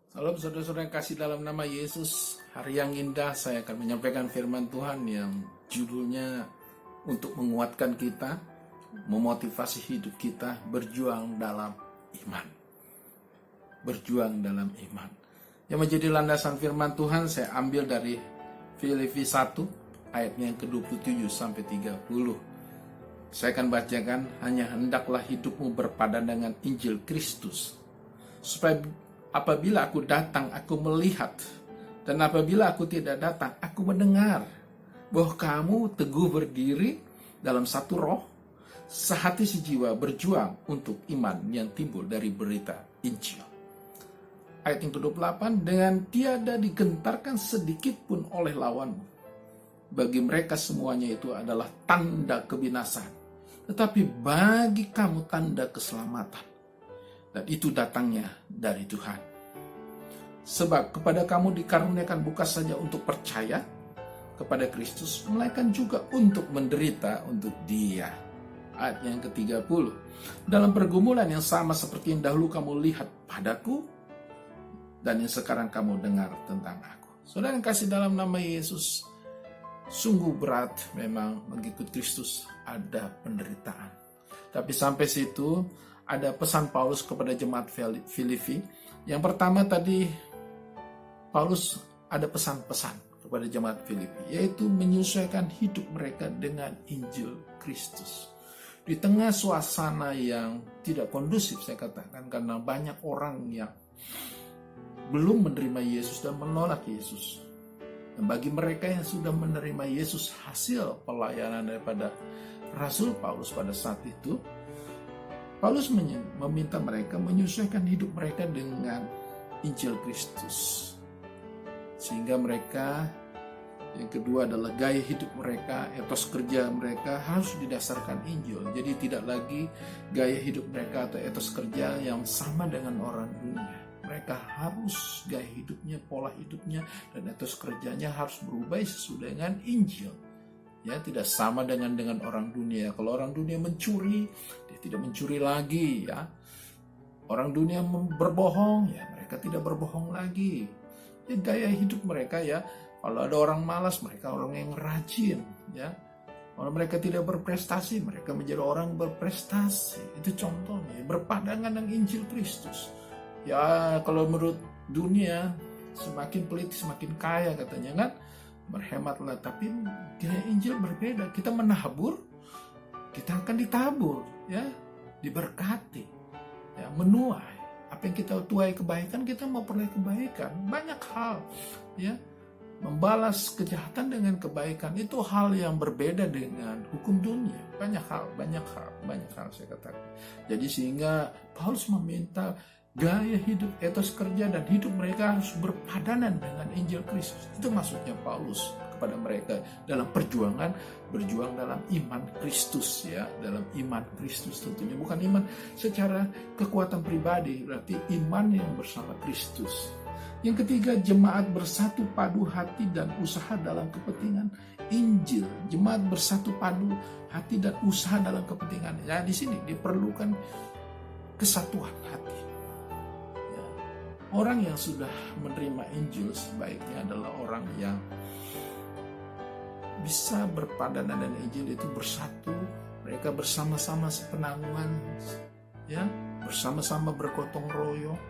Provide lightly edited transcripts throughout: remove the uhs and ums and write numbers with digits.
Salam saudara-saudara yang kasih dalam nama Yesus. Hari yang indah saya akan menyampaikan firman Tuhan yang judulnya untuk menguatkan kita, memotivasi hidup kita berjuang dalam iman. Berjuang dalam iman. Yang menjadi landasan firman Tuhan saya ambil dari Filipi 1 ayatnya yang ke-27 sampai 30. Saya akan bacakan, hanya hendaklah hidupmu berpadan dengan Injil Kristus, supaya apabila aku datang, aku melihat, dan apabila aku tidak datang, aku mendengar bahwa kamu teguh berdiri dalam satu roh, sehati sejiwa berjuang untuk iman yang timbul dari berita Injil. Ayat yang ke-28, dengan tiada digentarkan sedikit pun oleh lawanmu. Bagi mereka semuanya itu adalah tanda kebinasaan, tetapi bagi kamu tanda keselamatan. Dan itu datangnya dari Tuhan. Sebab kepada kamu dikaruniakan bukan saja untuk percaya kepada Kristus, melainkan juga untuk menderita untuk Dia. Ayat yang ke-30. Dalam pergumulan yang sama seperti yang dahulu kamu lihat padaku, dan yang sekarang kamu dengar tentang aku. Saudara yang kasih dalam nama Yesus, sungguh berat memang mengikut Kristus, ada penderitaan. Tapi sampai situ ada pesan Paulus kepada jemaat Filipi. Yang pertama tadi, Paulus ada pesan-pesan kepada jemaat Filipi, yaitu menyesuaikan hidup mereka dengan Injil Kristus. Di tengah suasana yang tidak kondusif, saya katakan, karena banyak orang yang belum menerima Yesus dan menolak Yesus. Dan bagi mereka yang sudah menerima Yesus, hasil pelayanan daripada Rasul Paulus pada saat itu, Paulus meminta mereka menyesuaikan hidup mereka dengan Injil Kristus. Sehingga mereka, yang kedua adalah gaya hidup mereka, etos kerja mereka harus didasarkan Injil. Jadi tidak lagi gaya hidup mereka atau etos kerja yang sama dengan orang dunia. Mereka harus gaya hidupnya, pola hidupnya, dan etos kerjanya harus berubah sesuai dengan Injil. Ya, tidak sama dengan orang dunia. Kalau orang dunia mencuri, dia tidak mencuri lagi, ya. Orang dunia berbohong, ya mereka tidak berbohong lagi. Ya, gaya hidup mereka, ya. Kalau ada orang malas, mereka orang yang rajin, ya. Kalau mereka tidak berprestasi, mereka menjadi orang berprestasi. Itu contohnya, berpadangan dengan Injil Kristus. Ya, kalau menurut dunia, semakin pelit semakin kaya katanya, kan? Berhematlah, tapi gaya Injil berbeda. Kita menabur, kita akan ditabur, ya, diberkati, ya, menuai. Apa yang kita tuai kebaikan, kita mau peroleh kebaikan. Banyak hal, ya, membalas kejahatan dengan kebaikan itu hal yang berbeda dengan hukum dunia. Banyak hal saya katakan. Jadi sehingga Paulus meminta gaya hidup, etos kerja, dan hidup mereka harus berpadanan dengan Injil Kristus. Itu maksudnya Paulus kepada mereka dalam perjuangan, berjuang dalam iman Kristus, ya, dalam iman Kristus tentunya. Bukan iman secara kekuatan pribadi, berarti iman yang bersama Kristus. Yang ketiga, jemaat bersatu padu hati dan usaha dalam kepentingan Injil. Jemaat bersatu padu hati dan usaha dalam kepentingan. Ya, di sini diperlukan kesatuan hati. Orang yang sudah menerima Injil sebaiknya adalah orang yang bisa berpadanan dengan Injil, itu bersatu. Mereka bersama-sama sepenanggungan, ya, bersama-sama bergotong royong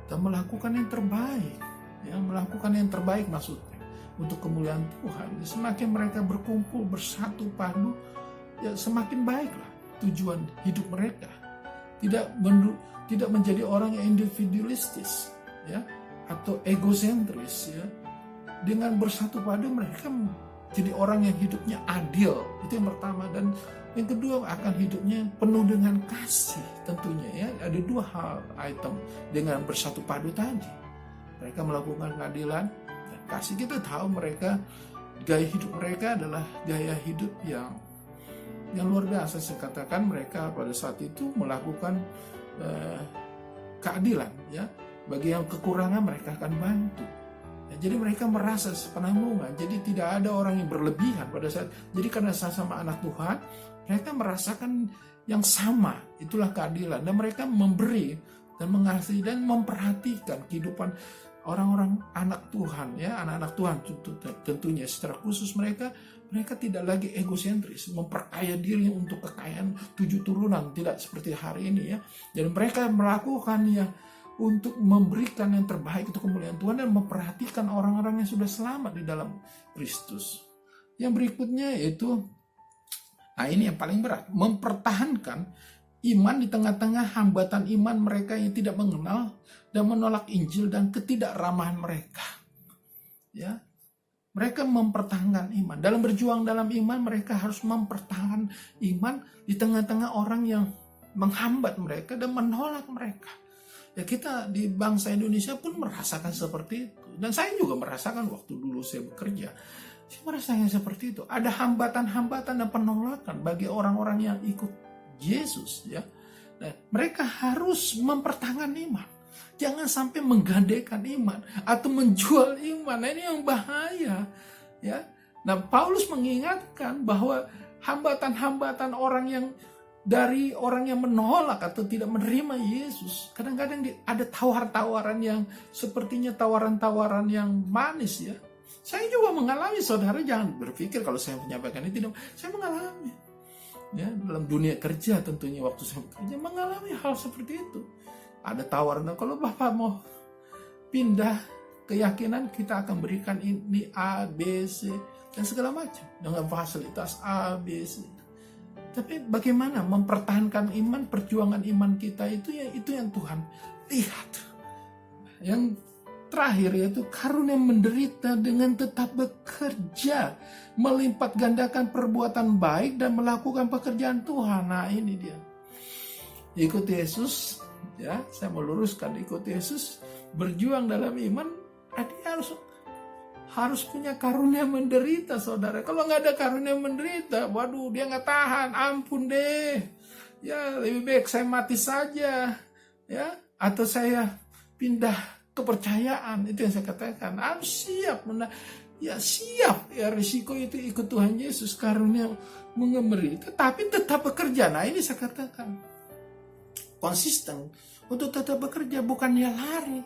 dan melakukan yang terbaik, ya, melakukan yang terbaik maksudnya untuk kemuliaan Tuhan. Semakin mereka berkumpul bersatu padu, ya semakin baiklah tujuan hidup mereka. Tidak menjadi orang yang individualistis, ya, atau egosentris, ya. Dengan bersatu padu mereka jadi orang yang hidupnya adil. Itu yang pertama. Dan yang kedua, akan hidupnya penuh dengan kasih tentunya, ya. Ada dua hal item dengan bersatu padu tadi. Mereka melakukan keadilan dan kasih. Kita tahu mereka, gaya hidup mereka adalah gaya hidup yang luar biasa. Saya katakan mereka pada saat itu melakukan keadilan, ya. Bagi yang kekurangan mereka akan bantu. Ya, jadi mereka merasa sepenanggungan. Jadi tidak ada orang yang berlebihan pada saat. Jadi karena sama anak Tuhan, mereka merasakan yang sama. Itulah keadilan. Dan mereka memberi dan mengasihi dan memperhatikan kehidupan orang-orang anak Tuhan, ya, anak-anak Tuhan tentunya secara khusus mereka tidak lagi egosentris, memperkaya diri untuk kekayaan 7 turunan, tidak seperti hari ini, ya. Dan mereka melakukan untuk memberikan yang terbaik untuk kemuliaan Tuhan dan memperhatikan orang-orang yang sudah selamat di dalam Kristus. Yang berikutnya yaitu, ini yang paling berat, mempertahankan iman di tengah-tengah hambatan iman mereka yang tidak mengenal dan menolak Injil dan ketidakramahan mereka. Ya, mereka mempertahankan iman. Dalam berjuang dalam iman, mereka harus mempertahankan iman di tengah-tengah orang yang menghambat mereka dan menolak mereka. Ya, kita di bangsa Indonesia pun merasakan seperti itu. Dan saya juga merasakan waktu dulu saya bekerja. Saya merasakan seperti itu. Ada hambatan-hambatan dan penolakan bagi orang-orang yang ikut Yesus, ya. Nah, mereka harus mempertahankan iman. Jangan sampai menggadaikan iman atau menjual iman. Nah, ini yang bahaya, ya. Nah, Paulus mengingatkan bahwa hambatan-hambatan dari orang yang menolak atau tidak menerima Yesus, kadang-kadang ada tawaran-tawaran yang sepertinya tawaran-tawaran yang manis, ya. Saya juga mengalami, saudara, jangan berpikir kalau saya menyampaikan ini tidak. Saya mengalami, ya, dalam dunia kerja tentunya waktu saya bekerja mengalami hal seperti itu. Ada tawaran, kalau Bapak mau pindah keyakinan, kita akan berikan ini A, B, C dan segala macam dengan fasilitas A, B, C. Tapi bagaimana mempertahankan iman, perjuangan iman kita itu yang Tuhan lihat. Yang terakhir yaitu karunia menderita dengan tetap bekerja, melipat gandakan perbuatan baik dan melakukan pekerjaan Tuhan. Nah, ini dia. Ikut Yesus, ya, saya meluruskan, ikut Yesus, berjuang dalam iman, dia harus punya karunia menderita, saudara. Kalau nggak ada karunia menderita, waduh, dia nggak tahan, ampun deh. Ya, lebih baik saya mati saja, ya, atau saya pindah kepercayaan. Itu yang saya katakan. Harus siap, siap, ya, risiko itu ikut Tuhan Yesus, karunia menderita, tapi tetap bekerja. Nah, ini saya katakan konsisten untuk tetap bekerja, bukannya lari,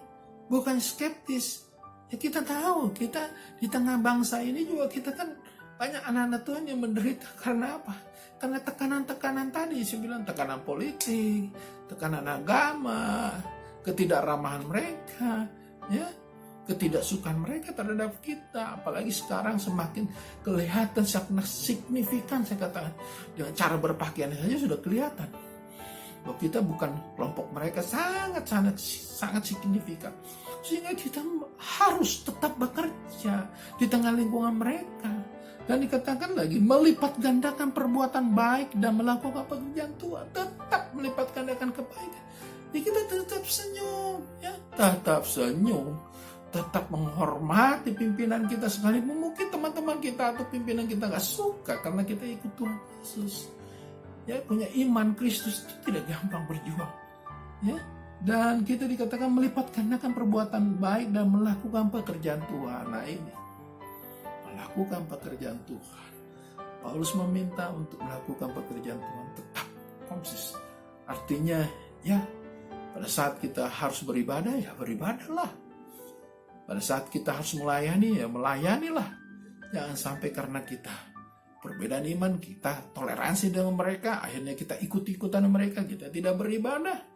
bukan skeptis. Ya, kita tahu, kita di tengah bangsa ini juga kita kan banyak anak-anak Tuhan yang menderita karena apa? Karena tekanan-tekanan tadi, saya bilang tekanan politik, tekanan agama, ketidakramahan mereka, ya, ketidaksukaan mereka terhadap kita. Apalagi sekarang semakin kelihatan sangat signifikan, saya katakan, dengan cara berpakaian saja sudah kelihatan bahwa kita bukan kelompok mereka, sangat signifikan. Sehingga kita harus tetap bekerja di tengah lingkungan mereka. Dan dikatakan lagi, melipat gandakan perbuatan baik dan melakukan pekerjaan Tuhan. Tetap melipat gandakan kebaikan. Jadi kita tetap senyum, ya, tetap senyum, tetap menghormati pimpinan kita, sekalipun mungkin teman-teman kita atau pimpinan kita gak suka karena kita ikut Tuhan Yesus. Ya, punya iman Kristus itu tidak gampang berjuang, ya. Dan kita dikatakan melipat gandakan perbuatan baik dan melakukan pekerjaan Tuhan. Nah, ini melakukan pekerjaan Tuhan. Paulus meminta untuk melakukan pekerjaan Tuhan tetap konsisten. Artinya, ya, pada saat kita harus beribadah, ya beribadahlah. Pada saat kita harus melayani, ya melayanilah. Jangan sampai karena kita perbedaan iman, kita toleransi dengan mereka, akhirnya kita ikut-ikutan mereka, kita tidak beribadah.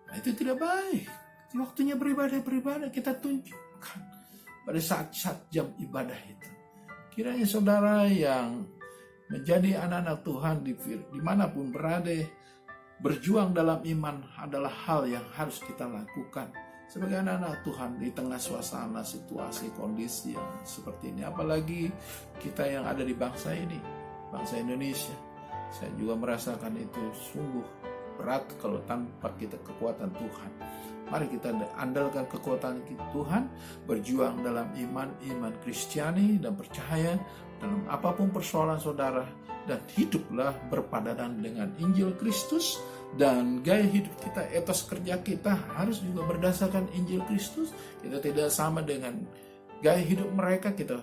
Nah, itu tidak baik. Waktunya beribadah, kita tunjukkan pada saat jam ibadah itu. Kiranya saudara yang menjadi anak-anak Tuhan dimanapun berada, berjuang dalam iman adalah hal yang harus kita lakukan sebagai anak-anak Tuhan di tengah suasana, situasi, kondisi yang seperti ini. Apalagi kita yang ada di bangsa ini, bangsa Indonesia. Saya juga merasakan itu sungguh berat kalau tanpa kita kekuatan Tuhan. Mari kita andalkan kekuatan Tuhan, berjuang dalam iman Kristiani dan percaya dalam apapun persoalan saudara, dan hiduplah berpadanan dengan Injil Kristus. Dan gaya hidup kita, etos kerja kita harus juga berdasarkan Injil Kristus. Kita tidak sama dengan gaya hidup mereka, kita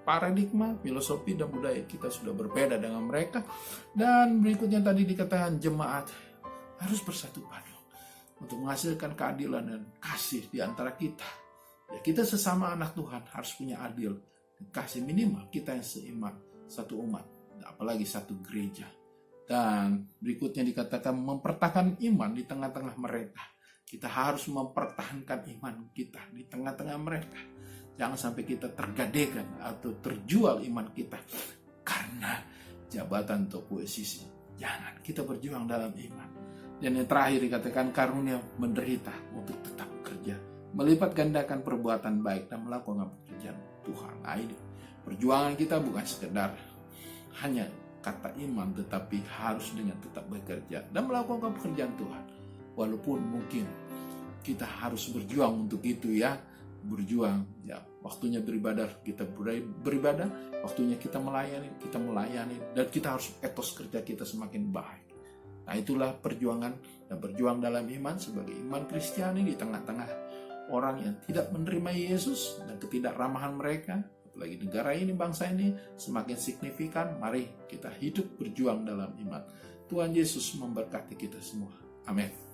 paradigma, filosofi dan budaya kita sudah berbeda dengan mereka. Dan berikutnya tadi dikatakan jemaat harus bersatu padu untuk menghasilkan keadilan dan kasih di antara kita. Ya, kita sesama anak Tuhan harus punya adil, kasih minimal kita yang seiman, satu umat, apalagi satu gereja. Dan berikutnya dikatakan mempertahankan iman di tengah-tengah mereka. Kita harus mempertahankan iman kita di tengah-tengah mereka. Jangan sampai kita tergadaikan atau terjual iman kita karena jabatan atau posisi. Jangan, kita berjuang dalam iman. Dan yang terakhir dikatakan karunia menderita untuk tetap bekerja, melipat gandakan perbuatan baik dan melakukan pekerjaan Tuhan. Nah, ini perjuangan kita bukan sekedar hanya kata iman, tetapi harus dengan tetap bekerja dan melakukan pekerjaan Tuhan. Walaupun mungkin kita harus berjuang untuk itu ya, berjuang ya, waktunya beribadah kita beribadah, waktunya kita melayani dan kita harus etos kerja kita semakin baik. Nah, itulah perjuangan dan berjuang dalam iman sebagai iman Kristiani di tengah-tengah orang yang tidak menerima Yesus dan ketidakramahan mereka. Apalagi negara ini, bangsa ini semakin signifikan. Mari kita hidup berjuang dalam iman. Tuhan Yesus memberkati kita semua. Amin.